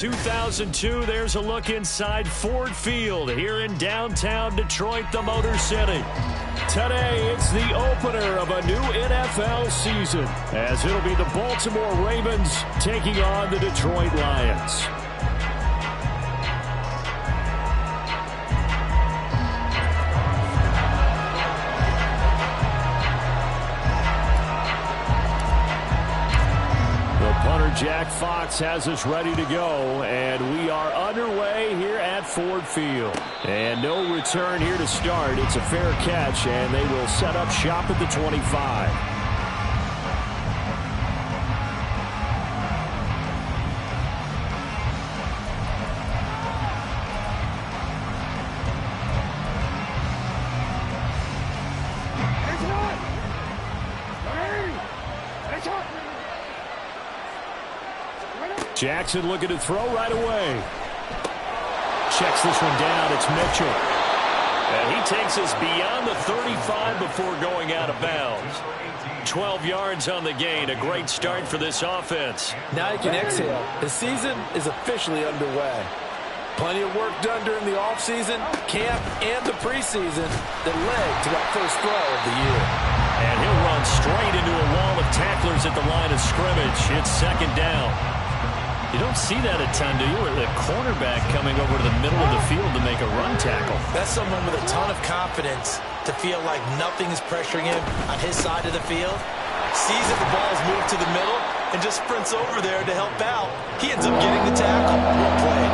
2002, there's a look inside Ford Field here in downtown Detroit, the Motor City. Today, it's the opener of a new NFL season, as it'll be the Baltimore Ravens taking on the Detroit Lions. Punter Jack Fox has us ready to go, and we are underway here at Ford Field. And no return here to start. It's a fair catch, and they will set up shop at the 25. Jackson looking to throw right away. Checks this one down. It's Mitchell. And he takes us beyond the 35 before going out of bounds. 12 yards on the gain. A great start for this offense. Now you can exhale. The season is officially underway. Plenty of work done during the offseason, camp, and the preseason that led to that first throw of the year. And he'll run straight into a wall of tacklers at the line of scrimmage. It's second down. You don't see that a ton, do you? Or the cornerback coming over to the middle of the field to make a run tackle. That's someone with a ton of confidence to feel like nothing is pressuring him on his side of the field. Sees that the ball is moved to the middle and just sprints over there to help out. He ends up getting the tackle. Well played.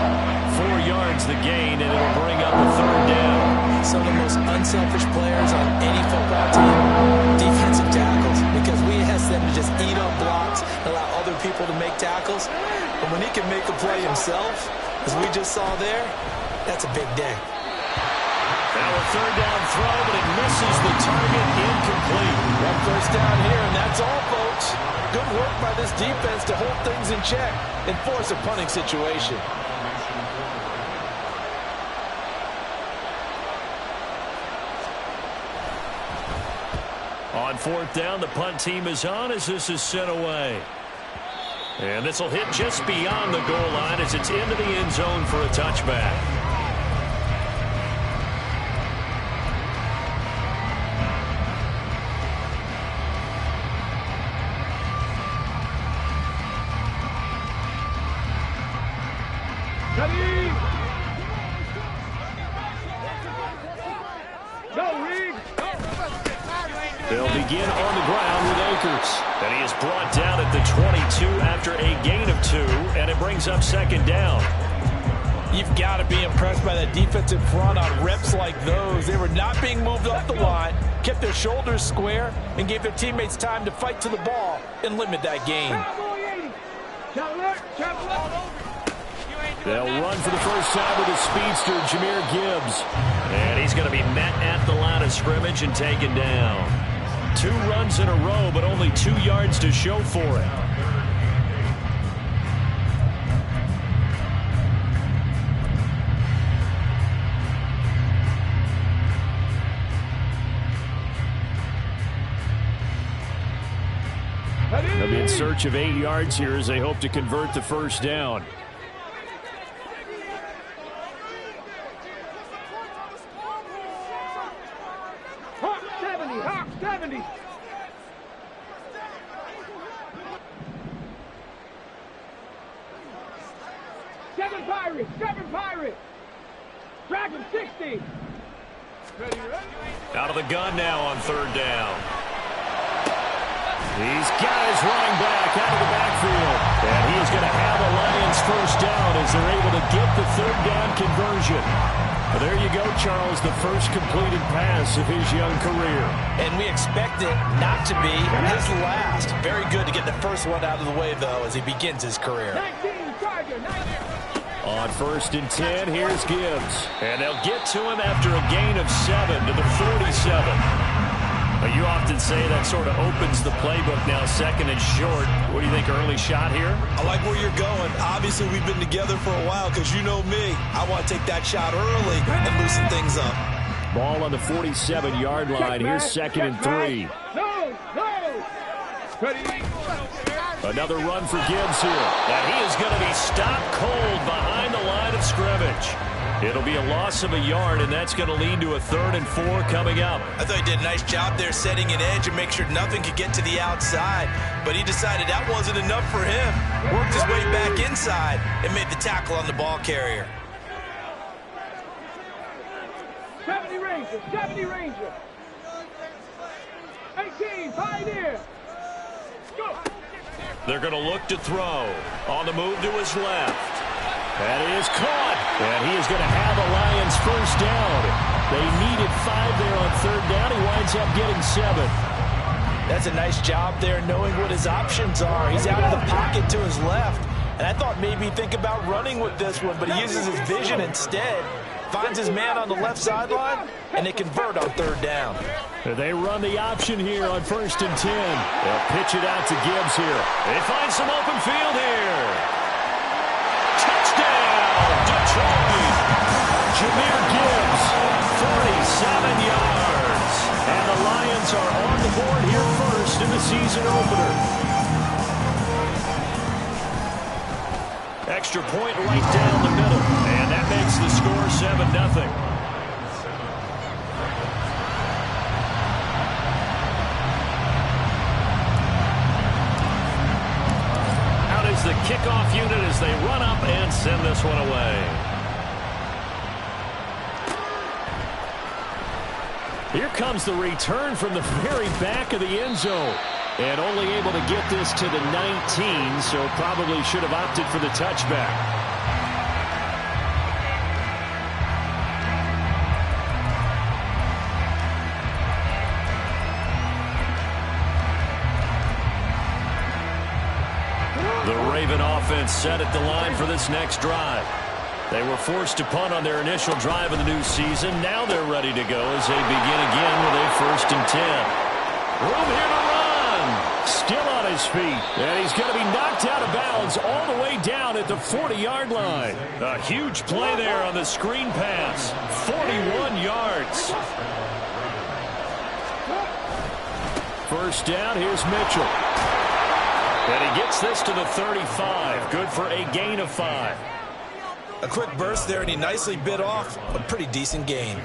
4 yards the gain, and it'll bring up the third down. Some of the most unselfish players on any football team, defensive tackles, because we ask them to just eat up blocks, allow other people to make tackles. But when he can make a play himself, as we just saw there, that's a big day. Now a third down throw, but it misses the target, incomplete. One first down here, and that's all, folks. Good work by this defense to hold things in check and force a punting situation. On fourth down, the punt team is on as this is sent away. And this will hit just beyond the goal line as it's into the end zone for a touchback. Ready? Go, Reed! They'll begin on the ground with Akers. And he is brought down at the 22 after a gain of 2, and it brings up second down. You've got to be impressed by that defensive front on reps like those. They were not being moved up the line, kept their shoulders square, and gave their teammates time to fight to the ball and limit that gain. They'll run for the first time with the speedster, Jahmyr Gibbs. And he's going to be met at the line of scrimmage and taken down. 2 runs in a row, but only 2 yards to show for it. They'll be in search of 8 yards here as they hope to convert the first down. Hawk 70, Hawk 70. Seven Pirates. Dragon 60. Out of the gun now on third down. He's got his running back out of the backfield. And he is going to have a Lions first down as they're able to get the third down conversion. Well, there you go, Charles, the first completed pass of his young career. And we expect it not to be his last. Very good to get the first one out of the way, though, as he begins his career. 19, Tiger, 19. On first and 10, here's Gibbs. And they'll get to him after a gain of 7 to the 47. But you often say that sort of opens the playbook now, second and short. What do you think, early shot here? I like where you're going. Obviously, we've been together for a while because you know me. I want to take that shot early and loosen things up. Ball on the 47-yard line. Here's second and 3. No. Ready. Another run for Gibbs here. And he is going to be stopped cold behind the line of scrimmage. It'll be a loss of a yard, and that's going to lead to a 3rd and 4 coming up. I thought he did a nice job there setting an edge and make sure nothing could get to the outside. But he decided that wasn't enough for him. Worked his way back inside and made the tackle on the ball carrier. 70 Ranger, 70 Ranger. 18, Pioneer. Go. They're going to look to throw. On the move to his left. That is caught. And he is going to have the Lions first down. They needed 5 there on 3rd down. He winds up getting 7. That's a nice job there knowing what his options are. He's out of the pocket to his left. And I thought maybe think about running with this one, but he uses his vision instead. Finds his man on the left sideline, and they convert on 3rd down. They run the option here on 1st and 10. They'll pitch it out to Gibbs here. They find some open field here. Touchdown, Detroit. Jahmyr Gibbs, 47 yards. And the Lions are on the board here first in the season opener. Extra point right down the middle. And that makes the score 7-0. Out is the kickoff unit as they run up and send this one away. Here comes the return from the very back of the end zone. And only able to get this to the 19, so probably should have opted for the touchback. The Raven offense set at the line for this next drive. They were forced to punt on their initial drive of the new season. Now they're ready to go as they begin again with a 1st and 10. Room here to run. Still on his feet. And he's going to be knocked out of bounds all the way down at the 40-yard line. A huge play there on the screen pass. 41 yards. First down, here's Mitchell. And he gets this to the 35. Good for a gain of 5. A quick burst there, and he nicely bit off a pretty decent gain.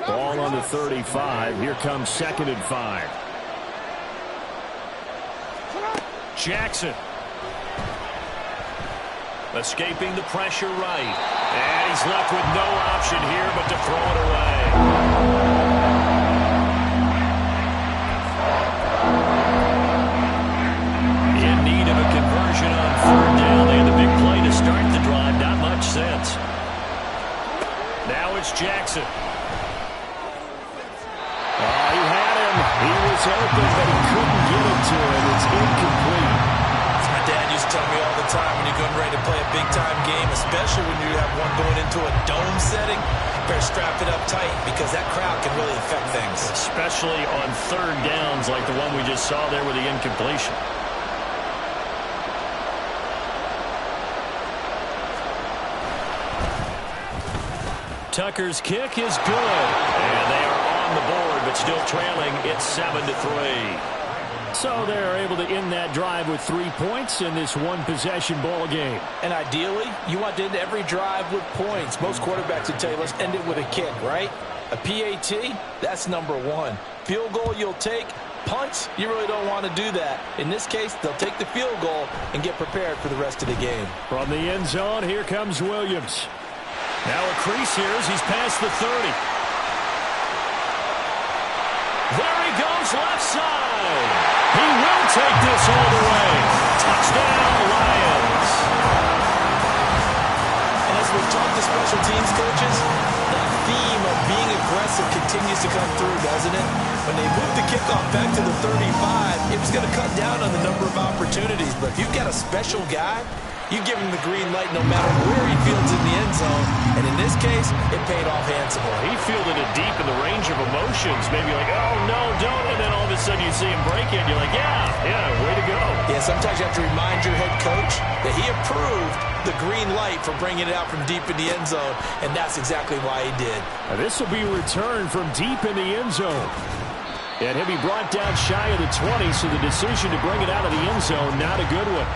Ball on the 35. Here comes 2nd and 5. Jackson. Escaping the pressure right. And he's left with no option here but to throw it away. In need of a conversion on 3rd down. They had the big play to start the drive. Not much sense. Now it's Jackson. He had him. He was open, but he couldn't get it to him. It's incomplete. My dad used to tell me all the time when you're getting ready to play a big-time game, especially when you have one going into a dome setting, better strap it up tight because that crowd can really affect things. Especially on 3rd downs like the one we just saw there with the incompletion. Tucker's kick is good. And they are on the board, but still trailing. It's 7-3. So they're able to end that drive with 3 points in this one-possession ball game. And ideally, you want to end every drive with points. Most quarterbacks would tell you, let's end it with a kick, right? A PAT, that's number 1. Field goal you'll take. Punts, you really don't want to do that. In this case, they'll take the field goal and get prepared for the rest of the game. From the end zone, here comes Williams. Now a crease here as he's past the 30. There he goes, left side. He will take this all the way. Touchdown, Lions. And as we've talked to special teams coaches, that theme of being aggressive continues to come through, doesn't it? When they moved the kickoff back to the 35, it was going to cut down on the number of opportunities. But if you've got a special guy, you give him the green light no matter where he fields in the end zone. And in this case, it paid off handsomely. He fielded it deep in the range of emotions. Maybe like, oh, no, don't. And then all of a sudden you see him break it. And you're like, yeah, way to go. Yeah, sometimes you have to remind your head coach that he approved the green light for bringing it out from deep in the end zone. And that's exactly why he did. Now this will be returned from deep in the end zone. And he'll be brought down shy of the 20, so the decision to bring it out of the end zone, not a good one.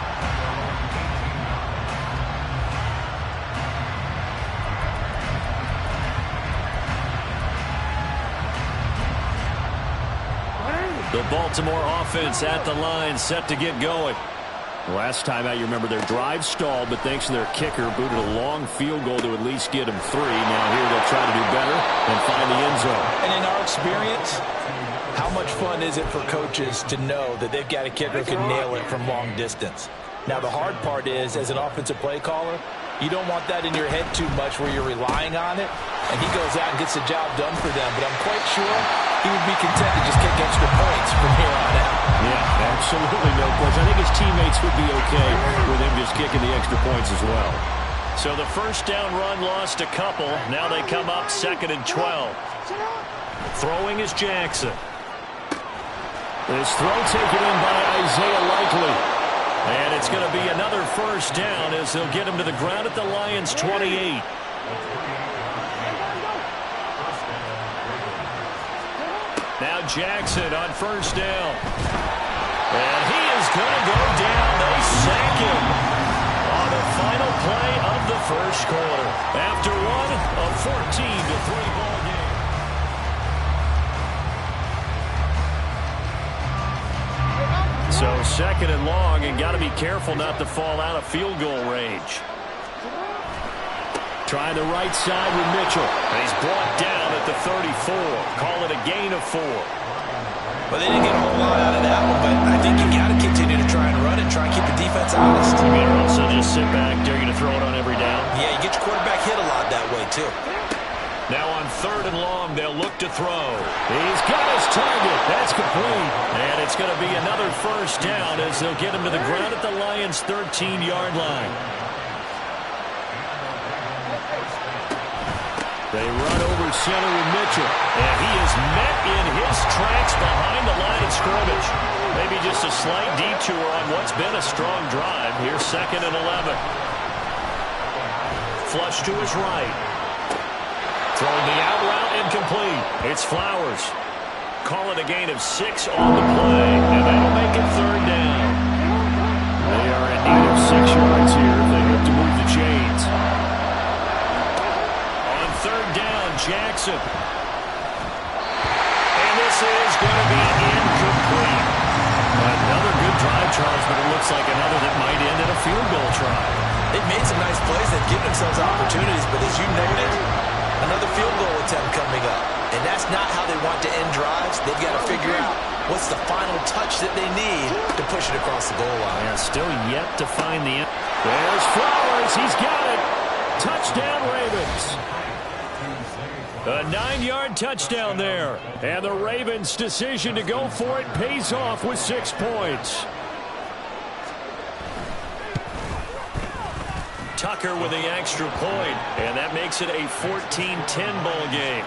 The Baltimore offense at the line, set to get going. Last time out, you remember their drive stalled, but thanks to their kicker, booted a long field goal to at least get them 3. Now here they'll try to do better and find the end zone. And in our experience, how much fun is it for coaches to know that they've got a kicker who can nail it from long distance? Now, the hard part is, as an offensive play caller, you don't want that in your head too much where you're relying on it, and he goes out and gets the job done for them. But I'm quite sure he would be content to just kick extra points from here on out. Yeah, absolutely no question. I think his teammates would be okay with him just kicking the extra points as well. So the first down run lost a couple. Now they come up 2nd and 12. Throwing is Jackson. This throw taken in by Isaiah Likely. And it's going to be another first down as they'll get him to the ground at the Lions' 28. Now Jackson on first down. And he is going to go down. They sack him on the final play of the first quarter. After one, a 14-3 ball game. So 2nd and long, and got to be careful not to fall out of field goal range. Trying the right side with Mitchell. And he's brought down at the 34. Call it a gain of 4. Well, they didn't get a whole lot out of that one, but I think you got to continue to try and run and try and keep the defense honest. You mean also just sit back, dare you to throw it on every down? Yeah, you get your quarterback hit a lot that way, too. Now on 3rd and long, they'll look to throw. He's got his target. That's complete. And it's going to be another first down as they'll get him to the ground at the Lions' 13-yard line. They run over center with Mitchell. And he is met in his tracks behind the line of scrimmage. Maybe just a slight detour on what's been a strong drive. Here's 2nd and 11. Flush to his right. Throwing the out route incomplete. It's Flowers. Call it a gain of 6 on the play. And that'll make it 3rd down. They are in need of 6 yards here. They hope to move the chains. On 3rd down, Jackson. And this is going to be incomplete. Another good drive, Charles, but it looks like another that might end in a field goal try. They've made some nice plays. They've given themselves opportunities, but as you noted, another field goal attempt coming up. And that's not how they want to end drives. They've got to figure out what's the final touch that they need to push it across the goal line. Yeah, still yet to find the end. There's Flowers. He's got it. Touchdown, Ravens. A 9-yard touchdown there. And the Ravens' decision to go for it pays off with 6 points. Tucker with the extra point, and that makes it a 14-10 ball game.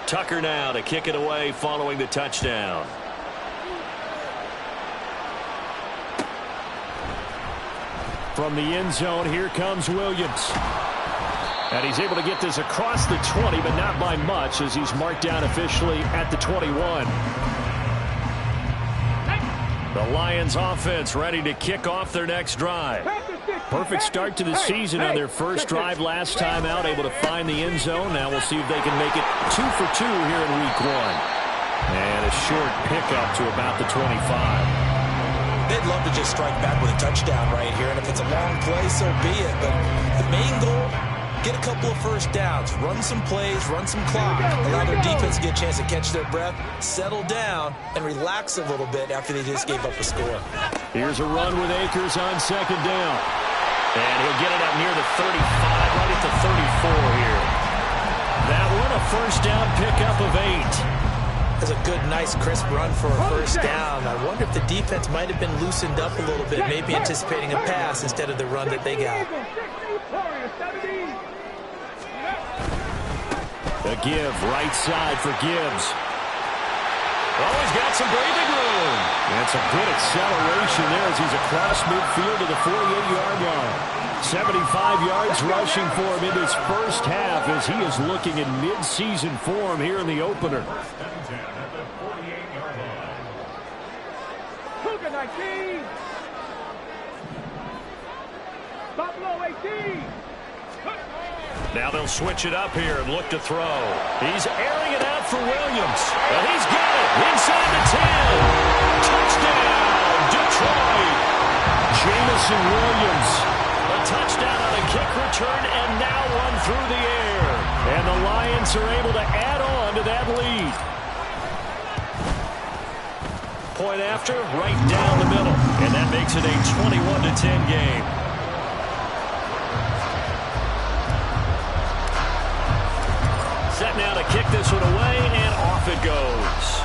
Tucker now to kick it away following the touchdown. From the end zone, here comes Williams. And he's able to get this across the 20, but not by much, as he's marked down officially at the 21. The Lions offense ready to kick off their next drive. Perfect start to the season on their first drive last time out, able to find the end zone. Now we'll see if they can make it 2 for 2 here in week 1. And a short pickup to about the 25. They'd love to just strike back with a touchdown right here, and if it's a long play, so be it. But the main goal, get a couple of first downs, run some plays, run some clock, allow their defense to get a chance to catch their breath, settle down, and relax a little bit after they just gave up a score. Here's a run with Akers on 2nd down. And he'll get it up near the 35, right at the 34 here. That one, a first down pickup of 8. That's a good, nice, crisp run for a first down. I wonder if the defense might have been loosened up a little bit, maybe anticipating a pass instead of the run that they got. The give, right side for Gibbs. Oh, he's got some breathing room. And some good acceleration there as he's across midfield to the 48-yard line. 75 yards rushing for him in his first half as he is looking in mid-season form here in the opener. Cougar 19. Buffalo 18. Now they'll switch it up here and look to throw. He's airing it out for Williams. And he's got it inside the 10. Touchdown, Detroit. Jameson Williams. A touchdown on a kick return and now one through the air. And the Lions are able to add on to that lead. Point after, right down the middle. And that makes it a 21-10 game. Set now to kick this one away, and off it goes.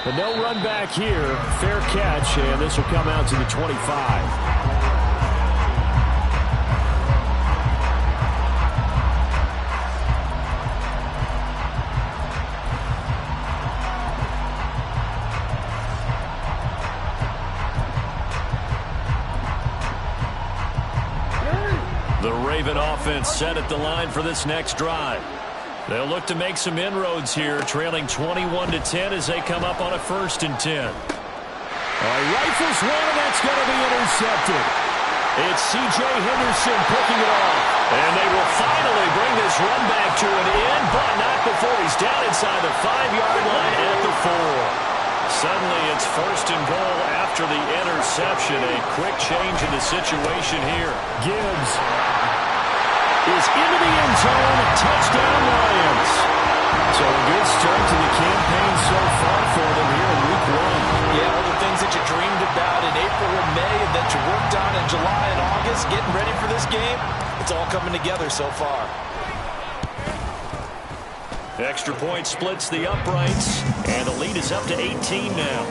But no run back here. Fair catch, and this will come out to the 25. The Raven offense set at the line for this next drive. They'll look to make some inroads here, trailing 21-10 as they come up on a 1st and 10. Rifles one, and that's going to be intercepted. It's C.J. Henderson picking it off. And they will finally bring this run back to an end, but not before he's down inside the 5-yard line at the 4. Suddenly it's 1st and goal after the interception. A quick change in the situation here. Gibbs is into the end zone. Touchdown, Lions. So a good start to the campaign so far for them here in Week 1. Yeah, all the things that you dreamed about in April and May and that you worked on in July and August, getting ready for this game, it's all coming together so far. Extra point splits the uprights, and the lead is up to 18 now.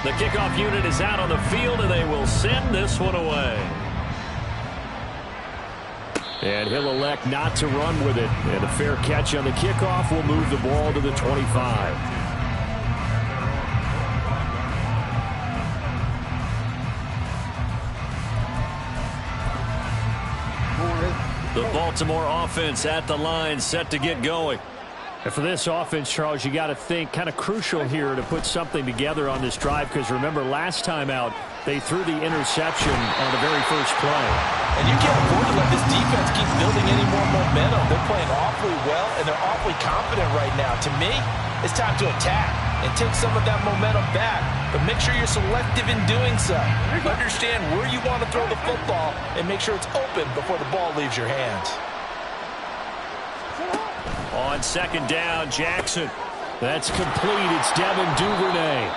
The kickoff unit is out on the field, and they will send this one away. And he'll elect not to run with it. And a fair catch on the kickoff will move the ball to the 25. The Baltimore offense at the line, set to get going. And for this offense, Charles, you got to think kind of crucial here to put something together on this drive, because remember last time out they threw the interception on the very first play. And you can't afford to let this defense keep building any more momentum. They're playing awfully well, and they're awfully confident right now. To me, it's time to attack and take some of that momentum back, but make sure you're selective in doing so. Understand where you want to throw the football and make sure it's open before the ball leaves your hands. On 2nd down, Jackson. That's complete. It's Devin Duvernay.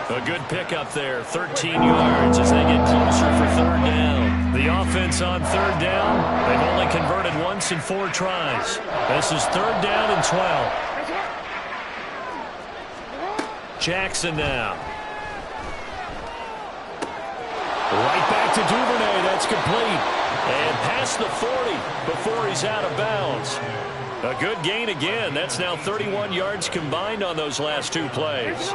A good pickup there, 13 yards as they get closer for 3rd down. The offense on 3rd down, they've only converted once in 4 tries. This is 3rd down and 12. Jackson now. Right back to Duvernay. That's complete. And past the 40 before he's out of bounds. A good gain again. That's now 31 yards combined on those last 2 plays.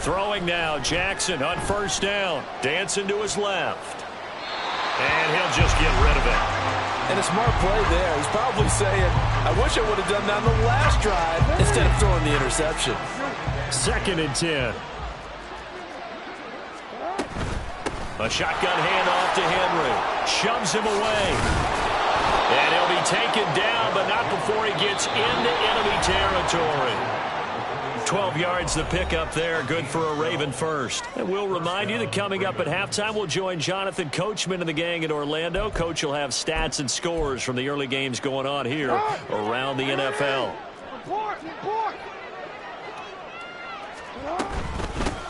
Throwing now, Jackson on 1st down. Dancing to his left. And he'll just get rid of it. And a smart play there. He's probably saying, I wish I would have done that on the last drive instead of throwing the interception. 2nd and 10. A shotgun handoff to Henry. Shoves him away. And he'll be taken down, but not before he gets into enemy territory. 12 yards the pickup there. Good for a Raven first. And we'll remind you that coming up at halftime, we'll join Jonathan Coachman and the gang in Orlando. Coach will have stats and scores from the early games going on here around the NFL.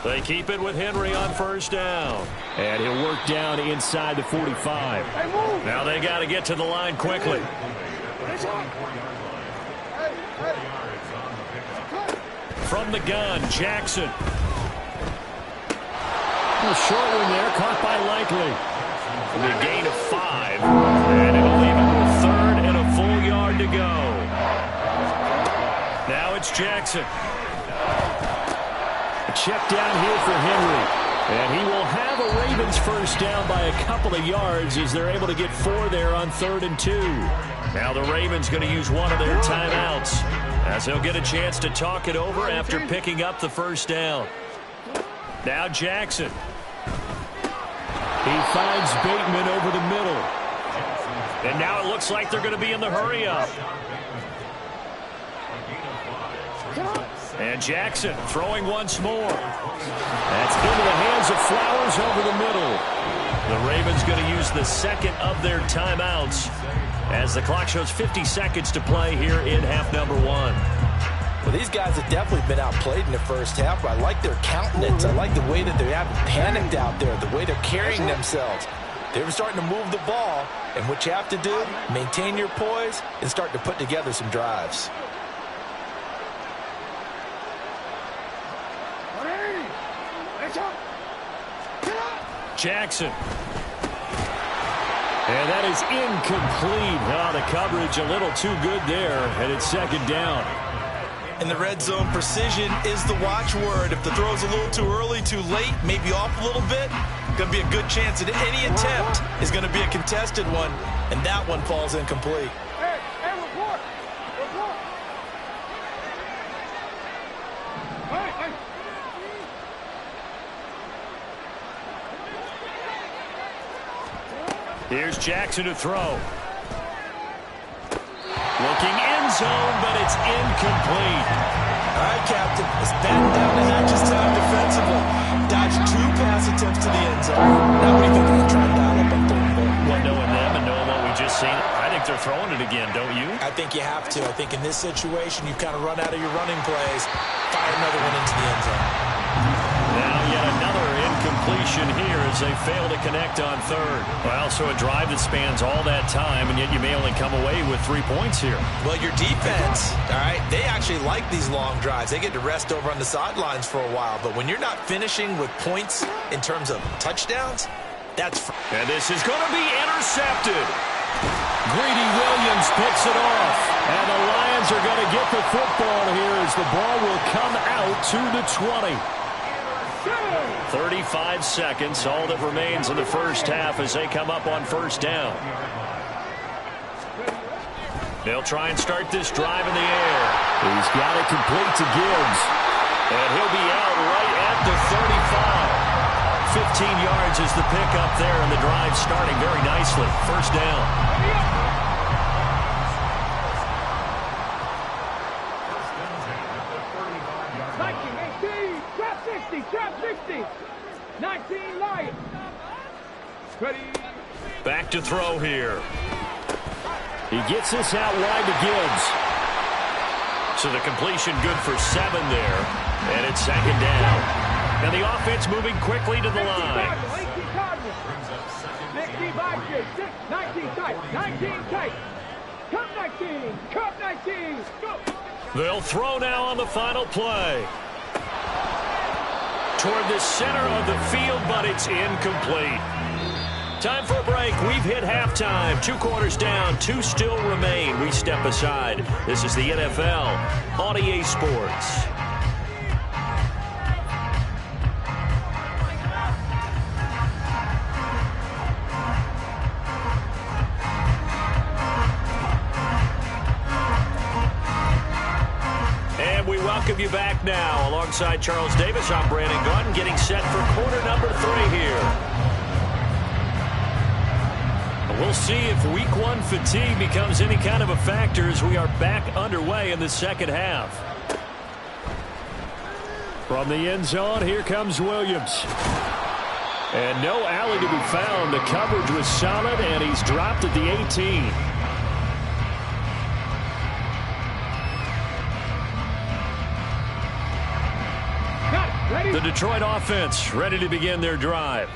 They keep it with Henry on first down. And he'll work down inside the 45. Now they got to get to the line quickly. From the gun, Jackson. A short one there, caught by Likely. The gain of 5. And it'll leave him with 3rd and a full yard to go. Now it's Jackson. Check down here for Henry. And he will have a Ravens first down by a couple of yards as they're able to get 4 there on 3rd and 2. Now the Ravens going to use one of their timeouts as they'll get a chance to talk it over after picking up the first down. Now Jackson. He finds Bateman over the middle. And now it looks like they're going to be in the hurry-up. And Jackson throwing once more. That's into the hands of Flowers over the middle. The Ravens going to use the second of their timeouts as the clock shows 50 seconds to play here in half number 1. Well, these guys have definitely been outplayed in the first half, but I like their countenance. I like the way that they haven't panicked out there, the way they're carrying themselves. They were starting to move the ball, and what you have to do, maintain your poise and start to put together some drives. Jackson. And that is incomplete. Oh, the coverage a little too good there, and it's second down. In the red zone, precision is the watchword. If the throw's a little too early, too late, maybe off a little bit, going to be a good chance that any attempt is going to be a contested one, and that one falls incomplete. Hey, report! Report! Hey! Here's Jackson to throw. Looking end zone, but it's incomplete. All right, Captain. It's batten down the hatches time defensively. Dodged 2 pass attempts to the end zone. Now what do you think they're going to try and dial up on 3rd and 4? Well, knowing them and knowing what we just seen, I think they're throwing it again, don't you? I think you have to. I think in this situation, you kind of run out of your running plays, fire another one into the end zone. Now yet another incompletion here as they fail to connect on 3rd. Well, so a drive that spans all that time, and yet you may only come away with 3 points here. Well, your defense, all right, they actually like these long drives. They get to rest over on the sidelines for a while. But when you're not finishing with points in terms of touchdowns, that's... And this is going to be intercepted. Greedy Williams picks it off. And the Lions are going to get the football here as the ball will come out to the 20. 35 seconds, all that remains in the first half as they come up on first down. They'll try and start this drive in the air. He's got it complete to Gibbs. And he'll be out right at the 35. 15 yards is the pickup there, and the drive starting very nicely. First down. Trap 60. 19 Lions. Ready. Back to throw here. He gets this out wide to Gibbs. So the completion good for 7 there. And it's second down. Now the offense moving quickly to the line. 19 tight. 19 tight. Cup 19. Cup 19. Go. They'll throw now on the final play. Toward the center of the field, but it's incomplete. Time for a break. We've hit halftime. 2 quarters down, 2 still remain. We step aside. This is the NFL on EA Sports. Welcome you back now. Alongside Charles Davis, I'm Brandon Gaudin, getting set for quarter number 3 here. We'll see if week 1 fatigue becomes any kind of a factor as we are back underway in the second half. From the end zone, here comes Williams. And no alley to be found. The coverage was solid, and he's dropped at the 18. Ready? The Detroit offense ready to begin their drive.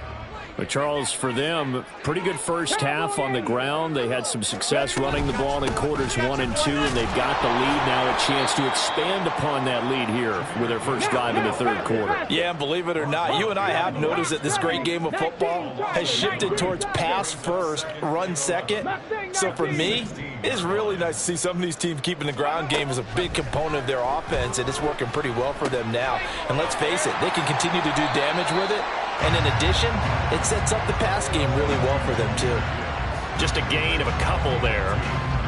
But Charles, for them, pretty good first half on the ground. They had some success running the ball in quarters 1 and 2, and they've got the lead now, a chance to expand upon that lead here with their first drive in the third quarter. Yeah, and believe it or not, you and I have noticed that this great game of football has shifted towards pass first, run second. So for me, it's really nice to see some of these teams keeping the ground game as a big component of their offense, and it's working pretty well for them now. And let's face it, they can continue to do damage with it. And in addition, it sets up the pass game really well for them, too. Just a gain of a couple there.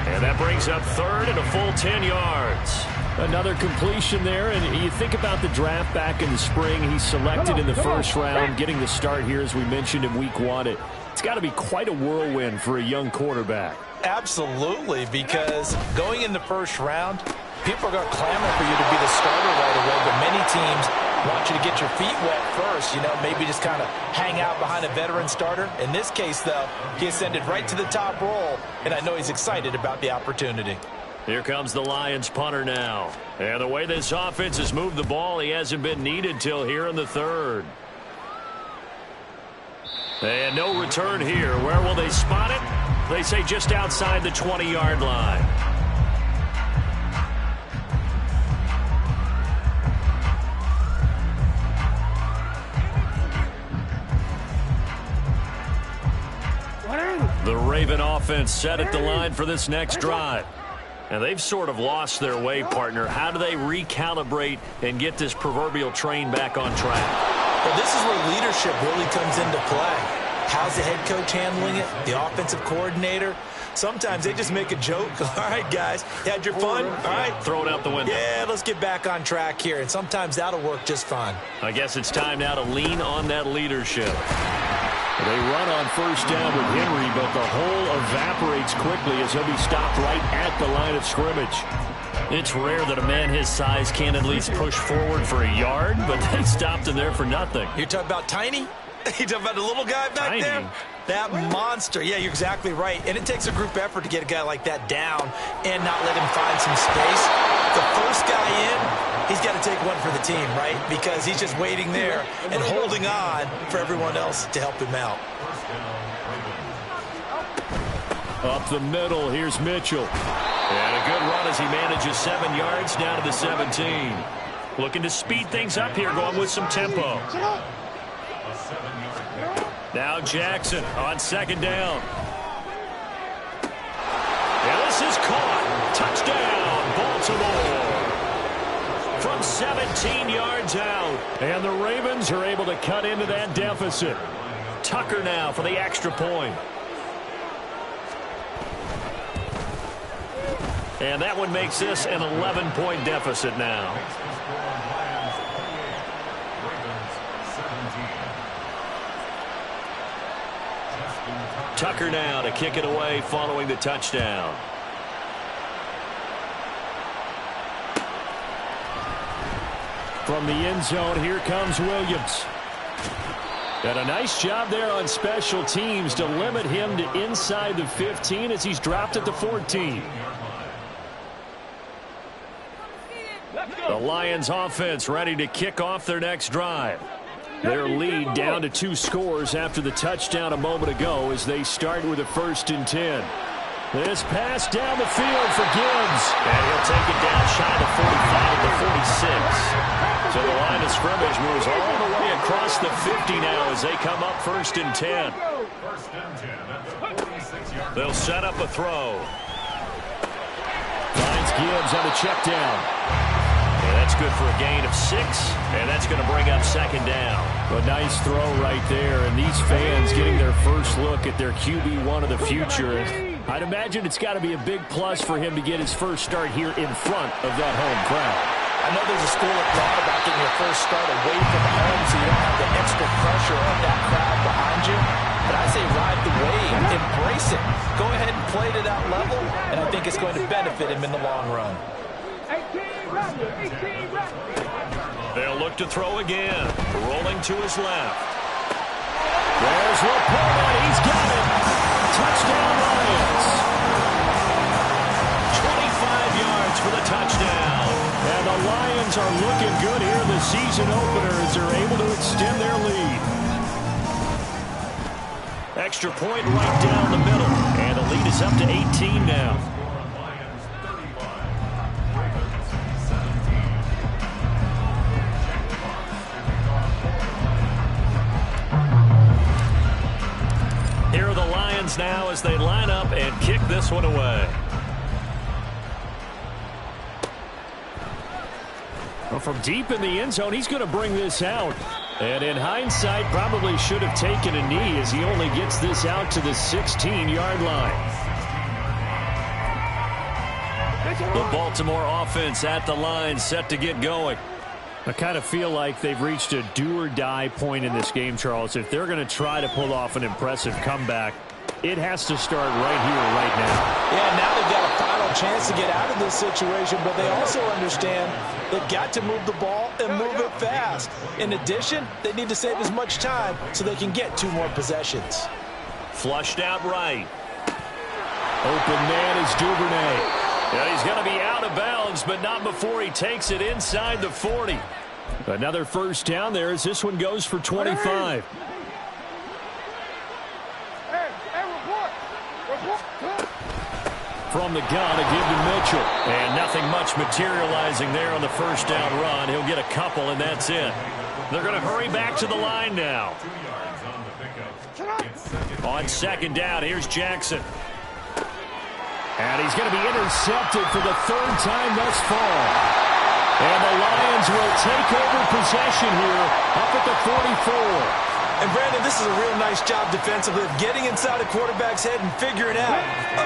And that brings up third and a full 10 yards. Another completion there, and you think about the draft back in the spring. He's selected in the first round, getting the start here, as we mentioned, in week 1. It's got to be quite a whirlwind for a young quarterback. Absolutely, because going in the first round, people are going to clamor for you to be the starter right away, but many teams want you to get your feet wet first, maybe just kind of hang out behind a veteran starter. In this case, though, he ascended right to the top role, and I know he's excited about the opportunity. Here comes the Lions punter now. And the way this offense has moved the ball, he hasn't been needed till here in the third. And no return here. Where will they spot it? They say just outside the 20-yard line. The Raven offense set at the line for this next drive. And they've sort of lost their way, partner. How do they recalibrate and get this proverbial train back on track? Well, this is where leadership really comes into play. How's the head coach handling it? The offensive coordinator? Sometimes they just make a joke. All right, guys, you had your fun? All right. Throw it out the window. Yeah, let's get back on track here. And sometimes that'll work just fine. I guess it's time now to lean on that leadership. They run on first down with Henry, but the hole evaporates quickly as he'll be stopped right at the line of scrimmage. It's rare that a man his size can at least push forward for a yard, but they stopped him there for nothing. You're talking about Tiny? You talking about the little guy back there? That monster. Yeah, you're exactly right. And it takes a group effort to get a guy like that down and not let him find some space. The first guy in, he's got to take one for the team, right? Because he's just waiting there and holding on for everyone else to help him out. Up the middle, here's Mitchell. And a good run as he manages 7 yards down to the 17. Looking to speed things up here, going with some tempo. Now Jackson on second down. And this is caught. Touchdown, Baltimore. From 17 yards out. And the Ravens are able to cut into that deficit. Tucker now for the extra point. And that one makes this an 11-point deficit now. Tucker now to kick it away following the touchdown. From the end zone, here comes Williams. And a nice job there on special teams to limit him to inside the 15 as he's dropped at the 14. The Lions offense ready to kick off their next drive. Their lead down to 2 scores after the touchdown a moment ago as they start with a 1st and 10. This pass down the field for Gibbs. And he'll take it down shy of the 45 to 46. So the line of scrimmage moves all the way across the 50 now as they come up 1st and 10. They'll set up a throw. Finds Gibbs on the check down. And that's good for a gain of 6, and that's going to bring up 2nd down. A nice throw right there, and these fans getting their first look at their QB1 of the future. I'd imagine it's got to be a big plus for him to get his first start here in front of that home crowd. I know there's a school of thought about getting your first start away from home so you don't have the extra pressure of that crowd behind you. But I say ride the wave, embrace it. Go ahead and play to that level, and I think it's going to benefit him in the long run. They'll look to throw again. Rolling to his left. There's Laporta. He's got it. Touchdown Lions. 25 yards for the touchdown. And the Lions Lions are looking good here in the season opener as they're able to extend their lead. Extra point right down the middle. And the lead is up to 18 now. Here are the Lions now as they line up and kick this one away. Well, from deep in the end zone, he's going to bring this out. And in hindsight, probably should have taken a knee as he only gets this out to the 16-yard line. The Baltimore offense at the line, set to get going. I kind of feel like they've reached a do-or-die point in this game, Charles. If they're going to try to pull off an impressive comeback, it has to start right here, right now. Yeah, now they've got a final chance to get out of this situation, but they also understand they've got to move the ball and move it fast. In addition, they need to save as much time so they can get 2 more possessions. Flushed out right. Open man is Duvernay. Yeah, he's going to be out of bounds, but not before he takes it inside the 40. Another first down there as this one goes for 25. From the gun, a give to Mitchell. And nothing much materializing there on the first down run. He'll get a couple, and that's it. They're going to hurry back to the line now. On second down, here's Jackson. And he's going to be intercepted for the 3rd time thus far. And the Lions will take over possession here up at the 44. And, Brandon, this is a real nice job defensively of getting inside a quarterback's head and figuring out,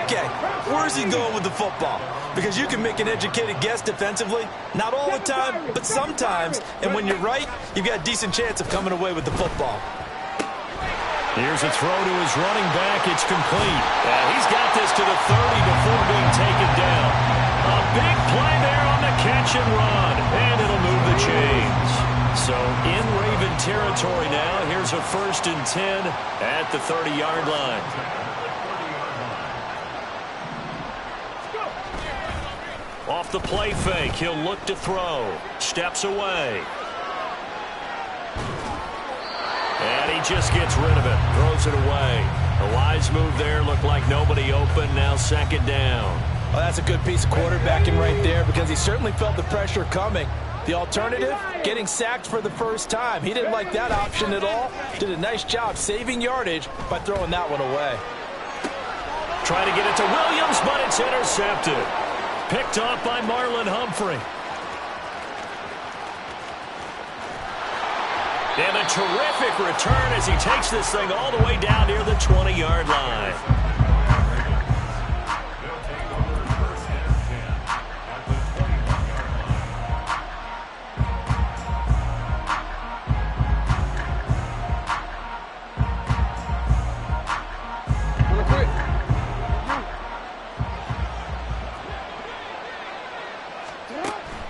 okay, where's he going with the football? Because you can make an educated guess defensively, not all the time, but sometimes. And when you're right, you've got a decent chance of coming away with the football. Here's a throw to his running back. It's complete. And he's got this to the 30 before being taken down. A big play there on the catch and run. And it'll move the chains. So in Raven territory now. Here's a 1st and 10 at the 30-yard line. Off the play fake. He'll look to throw. Steps away. And he just gets rid of it. Throws it away. A wise move there. Looked like nobody open. Now 2nd down. Well, that's a good piece of quarterbacking right there because he certainly felt the pressure coming. The alternative, getting sacked for the first time. He didn't like that option at all. Did a nice job saving yardage by throwing that one away. Trying to get it to Williams, but it's intercepted. Picked off by Marlon Humphrey. And a terrific return as he takes this thing all the way down near the 20-yard line.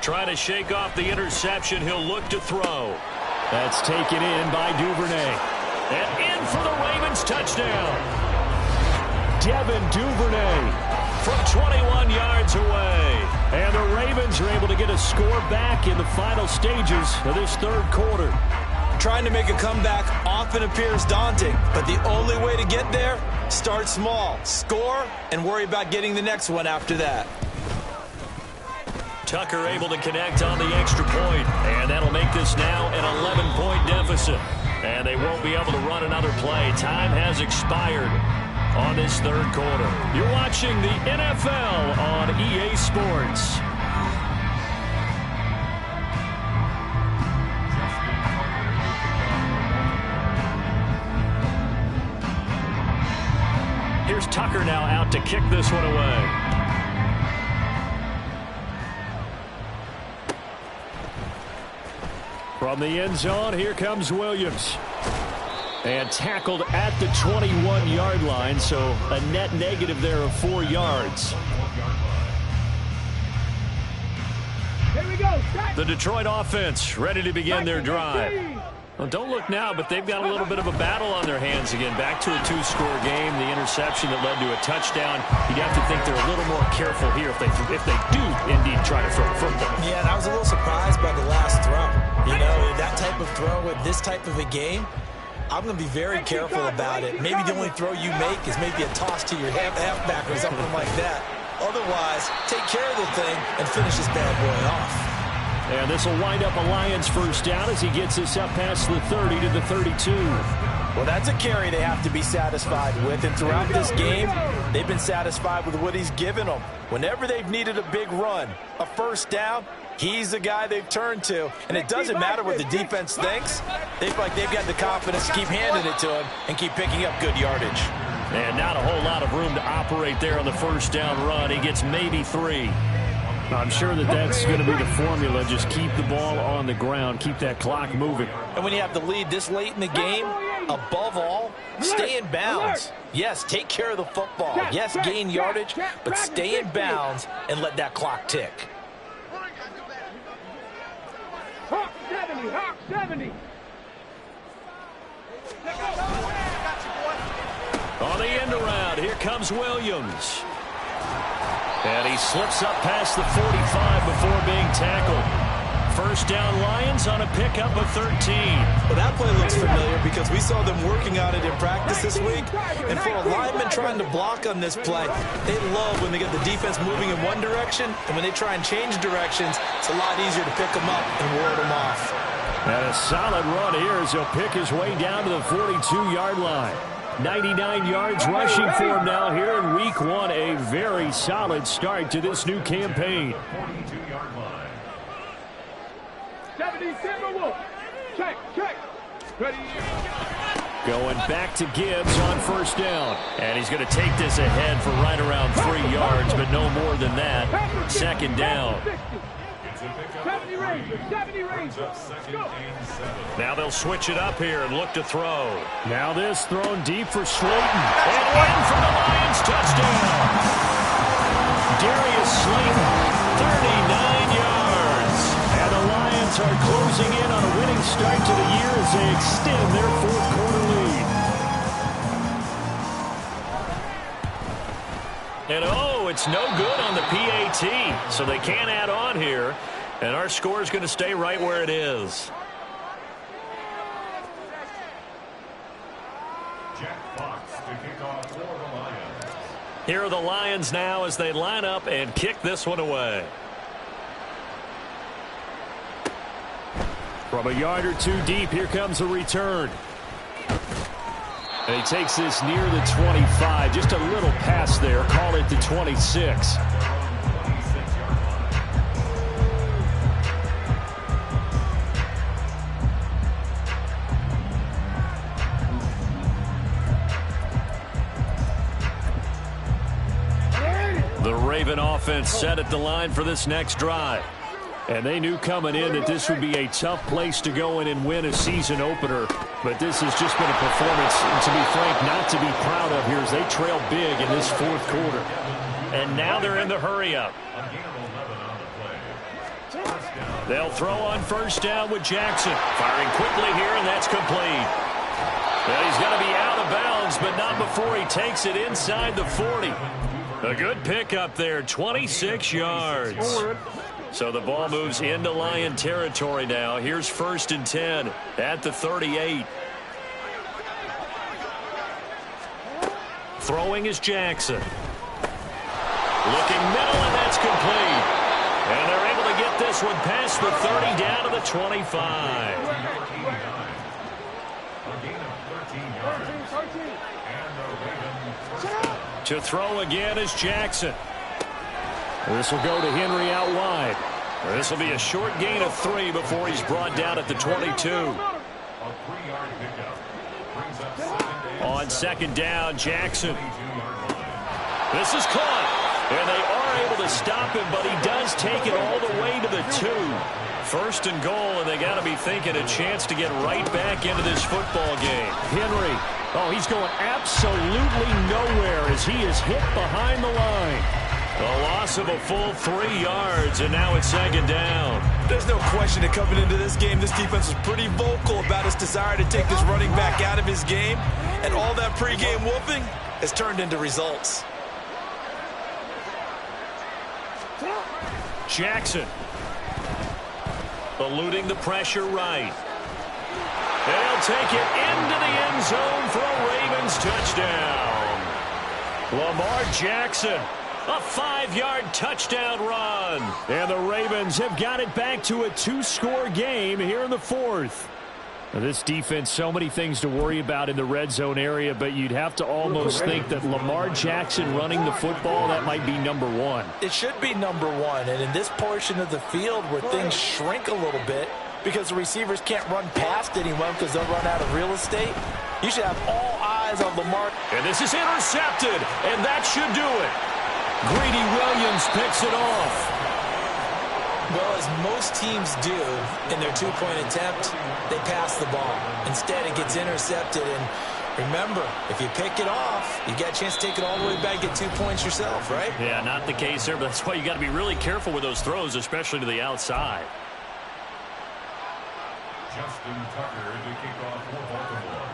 Trying to shake off the interception. He'll look to throw. That's taken in by Duvernay. And in for the Ravens touchdown. Devin Duvernay from 21 yards away. And the Ravens are able to get a score back in the final stages of this 3rd quarter. Trying to make a comeback often appears daunting, but the only way to get there, start small, score, and worry about getting the next one after that. Tucker able to connect on the extra point, and that'll make this now an 11-point deficit. And they won't be able to run another play. Time has expired on this 3rd quarter. You're watching the NFL on EA Sports. Here's Tucker now out to kick this one away. From the end zone, here comes Williams. And tackled at the 21-yard line, so a net negative there of 4 yards. Here we go. The Detroit offense ready to begin their drive. Well, don't look now, but they've got a little bit of a battle on their hands again. Back to a 2-score game. The interception that led to a touchdown. You'd have to think they're a little more careful here if they do indeed try to throw a football. Yeah, and I was a little surprised by the last throw. You know, that type of throw with this type of a game, I'm going to be very careful about it. Maybe the only throw you make is maybe a toss to your halfback or something like that. Otherwise, take care of the thing and finish this bad boy off. And this will wind up a Lions first down as he gets us up past the 30 to the 32. Well, that's a carry they have to be satisfied with. And throughout this game, they've been satisfied with what he's given them. Whenever they've needed a big run, a first down, he's the guy they've turned to. And it doesn't matter what the defense thinks. They feel like they've got the confidence to keep handing it to him and keep picking up good yardage. And not a whole lot of room to operate there on the first down run. He gets maybe 3. I'm sure that's going to be the formula. Just keep the ball on the ground. Keep that clock moving. And when you have the lead this late in the game, above all, stay in bounds. Yes, take care of the football. Yes, gain yardage, but stay in bounds and let that clock tick. Hawk 70, Hawk 70. On the end around, here comes Williams. And he slips up past the 45 before being tackled. First down Lions on a pickup of 13. Well, that play looks familiar because we saw them working on it in practice this week. And for a lineman trying to block on this play, they love when they get the defense moving in one direction. And when they try and change directions, it's a lot easier to pick them up and ward them off. And a solid run here as he'll pick his way down to the 42-yard line. 99 yards rushing for him now here in week 1. A very solid start to this new campaign. 70 Timberwolves. Check. Ready. Going back to Gibbs on first down. And he's going to take this ahead for right around 3 yards, but no more than that. Second down. 70 Rangers. Go. Now they'll switch it up here and look to throw. Now this thrown deep for Slayton. And in for the Lions touchdown. Darius Slayton, 39 yards. And the Lions are closing in on a winning start to the year as they extend their fourth-quarter lead. And it's no good on the PAT, so they can't add on here. And our score is going to stay right where it is. Here are the Lions now as they line up and kick this one away. From a yard or two deep, here comes a return. And he takes this near the 25. Just a little pass there. Call it the 26. The Raven offense set at the line for this next drive. And they knew coming in that this would be a tough place to go in and win a season opener. But this has just been a performance, to be frank, not to be proud of here as they trail big in this fourth quarter. And now they're in the hurry-up. They'll throw on first down with Jackson. Firing quickly here, and that's complete. Well, he's going to be out of bounds, but not before he takes it inside the 40. A good pickup there, 26 yards. So the ball moves into Lion territory now. Here's 1st and 10 at the 38. Throwing is Jackson. Looking middle, and that's complete. And they're able to get this one past the 30 down to the 25. To throw again is Jackson. This will go to Henry out wide. This will be a short gain of 3 before he's brought down at the 22. On second down, Jackson. This is caught. And they are able to stop him, but he does take it all the way to the 2. 1st and goal, and they got to be thinking a chance to get right back into this football game. Henry, he's going absolutely nowhere as he is hit behind the line. A loss loss of a full 3 yards, and now it's second down. There's no question that coming into this game, this defense was pretty vocal about its desire to take this running back out of his game, and all that pregame whooping has turned into results. Jackson eluding the pressure right. They'll take it into the end zone for a Ravens touchdown. Lamar Jackson, a 5-yard touchdown run. And the Ravens have got it back to a 2-score game here in the fourth. Now, this defense, so many things to worry about in the red zone area, but you'd have to almost think that Lamar Jackson running the football, that might be number one. It should be number one, and in this portion of the field where things shrink a little bit because the receivers can't run past anyone because they'll run out of real estate, you should have all eyes on Lamar. And this is intercepted, and that should do it. Greedy Williams picks it off. Well, as most teams do in their two-point attempt, they pass the ball. Instead, it gets intercepted. And remember, if you pick it off, you got a chance to take it all the way back, get 2 points yourself, right? Yeah, not the case there, but that's why you got to be really careful with those throws, especially to the outside. Justin Tucker to kick off for Baltimore.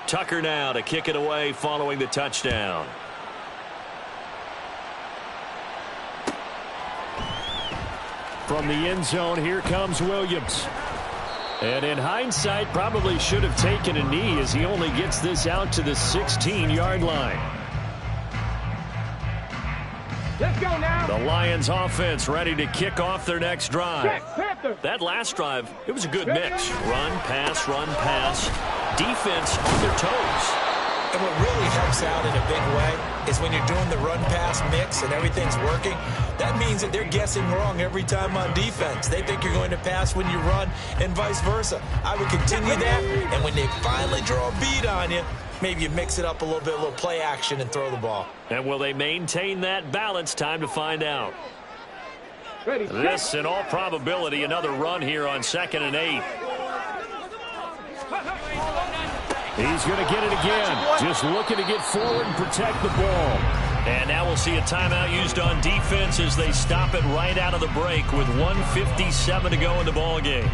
Tucker now to kick it away following the touchdown. From the end zone, here comes Williams. And in hindsight, probably should have taken a knee as he only gets this out to the 16-yard line. Let's go now. The Lions offense ready to kick off their next drive. That last drive, it was a good mix. Run, pass, defense on their toes. And what really helps out in a big way is when you're doing the run-pass mix and everything's working, that means that they're guessing wrong every time on defense. They think you're going to pass when you run and vice versa. I would continue that, and when they finally draw a beat on you, maybe you mix it up a little bit, a little play action, and throw the ball. And will they maintain that balance? Time to find out. Ready, This, in all probability, another run here on 2nd and 8. He's going to get it again. Just looking to get forward and protect the ball. And now we'll see a timeout used on defense as they stop it right out of the break with 1:57 to go in the ball game.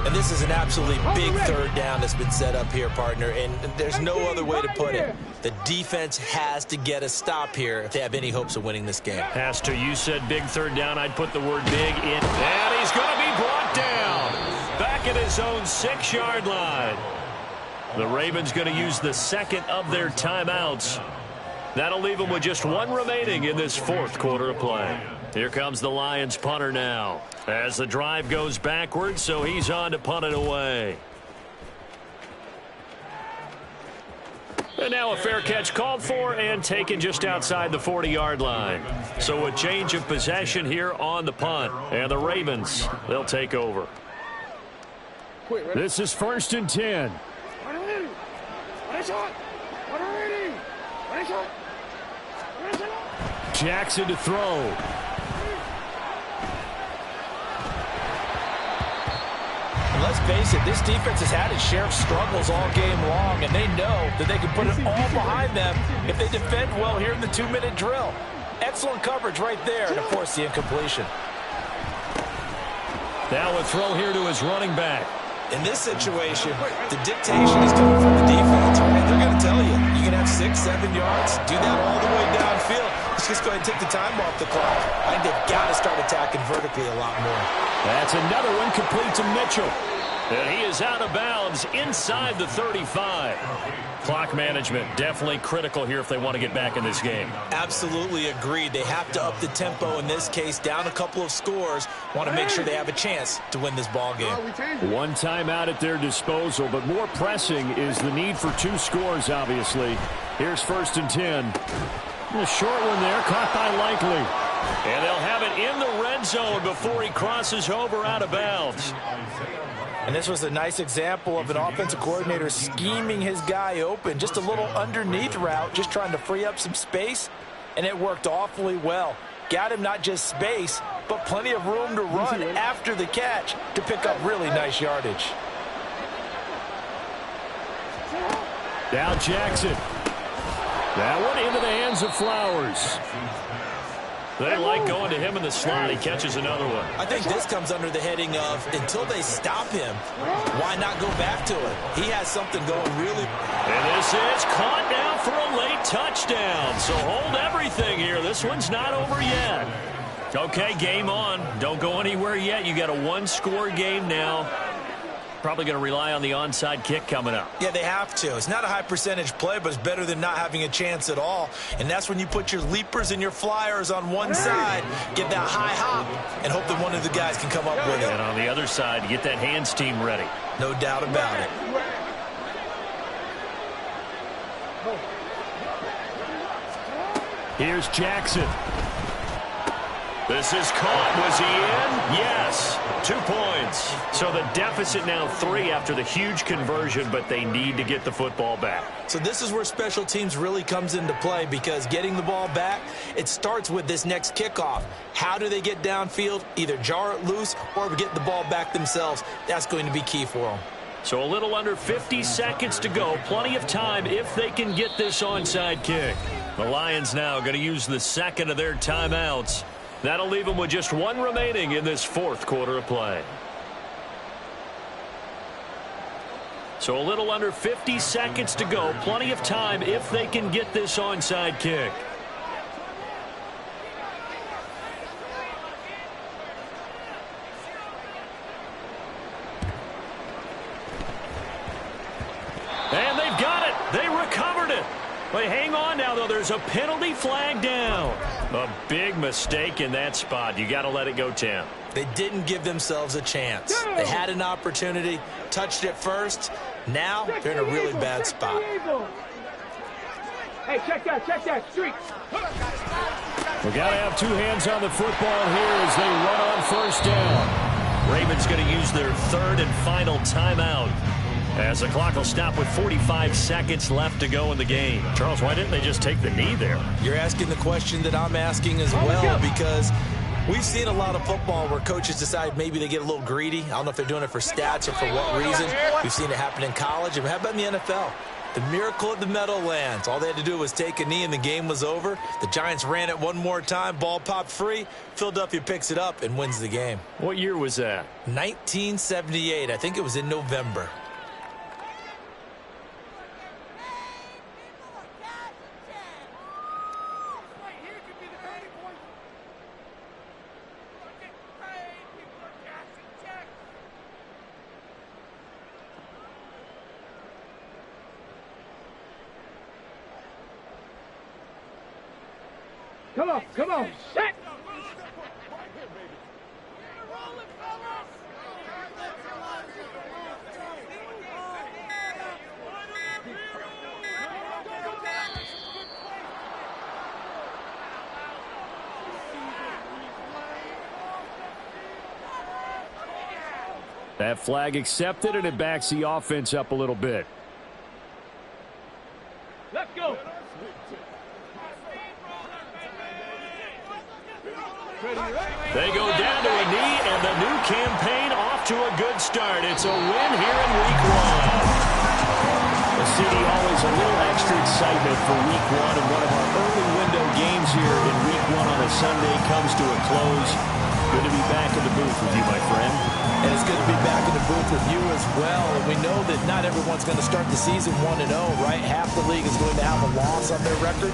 And this is an absolutely big third down that's been set up here, partner, and there's no other way to put it. The defense has to get a stop here if they have any hopes of winning this game. Pastor, you said big third down. I'd put the word big in. And he's going to be brought down back at his own 6-yard line. The Ravens going to use the second of their timeouts. That'll leave them with just one remaining in this fourth quarter of play. Here comes the Lions punter now as the drive goes backwards, so he's on to punt it away. And now a fair catch called for and taken just outside the 40-yard line. So a change of possession here on the punt. And the Ravens, they'll take over. This is 1st and 10. Jackson to throw. And let's face it, this defense has had its share of struggles all game long, and they know that they can put it all behind them if they defend well here in the 2-minute drill. Excellent coverage right there, and of course the incompletion. Now a throw here to his running back. In this situation, the dictation is coming from the defense, right? They're going to tell you, you can have 6-7 yards, do that all the way downfield. Let's just go ahead and take the time off the clock. I think they've got to start attacking vertically a lot more. That's another one complete to Mitchell. And he is out of bounds inside the 35. Clock management definitely critical here if they want to get back in this game. Absolutely agreed. They have to up the tempo in this case, down a couple of scores. Want to make sure they have a chance to win this ball game. One timeout at their disposal, but more pressing is the need for 2 scores, obviously. Here's 1st and 10. A short one there, caught by Likely. And they'll have it in the red zone before he crosses over out of bounds. And this was a nice example of an offensive coordinator scheming his guy open. Just a little underneath route, just trying to free up some space, and it worked awfully well. Got him not just space, but plenty of room to run after the catch to pick up really nice yardage. Now Jackson. That one into the hands of Flowers. They like going to him in the slot. He catches another one. I think this comes under the heading of until they stop him, why not go back to it? He has something going really. And this is caught now for a late touchdown. So hold everything here. This one's not over yet. Okay, game on. Don't go anywhere yet. You got a one-score game now. Probably going to rely on the onside kick coming up. Yeah, they have to. It's not a high percentage play, but it's better than not having a chance at all. And that's when you put your leapers and your flyers on one side, get that high hop, and hope that one of the guys can come up with it. And on the other side, get that hands team ready. No doubt about it. Here's Jackson. This is caught. Was he in? Yes. 2 points. So the deficit now 3 after the huge conversion, but they need to get the football back. So this is where special teams really comes into play, because getting the ball back, it starts with this next kickoff. How do they get downfield? Either jar it loose or get the ball back themselves. That's going to be key for them. So a little under 50 seconds to go. Plenty of time if they can get this onside kick. The Lions now going to use the second of their timeouts. That'll leave them with just 1 remaining in this 4th quarter of play. So a little under 50 seconds to go. Plenty of time if they can get this onside kick. And they've got it. They recovered it. But hang on now, though. There's a penalty flag down. A big mistake in that spot. You got to let it go, Tim. They didn't give themselves a chance. They had an opportunity, touched it first. Now they're in a really bad spot. Hey, check that streak. We got to have 2 hands on the football here as they run on first down. Ravens going to use their 3rd and final timeout, as the clock will stop with 45 seconds left to go in the game. Charles, why didn't they just take the knee there? You're asking the question that I'm asking as well, because we've seen a lot of football where coaches decide maybe they get a little greedy. I don't know if they're doing it for stats or for what reason. We've seen it happen in college. And how about in the NFL? The miracle of the Meadowlands. All they had to do was take a knee and the game was over. The Giants ran it one more time. Ball popped free. Philadelphia picks it up and wins the game. What year was that? 1978. I think it was in November. Come on, set! That flag accepted, and it backs the offense up a little bit. Let's go! They go down to a knee, and the new campaign off to a good start. It's a win here in Week 1. The city always a little extra excitement for Week 1, and one of our early window games here in Week 1 on a Sunday comes to a close. Good to be back in the booth with you, my friend. And it's good to be back in the booth with you as well. And we know that not everyone's going to start the season 1-0, right? Half the league is going to have a loss on their record.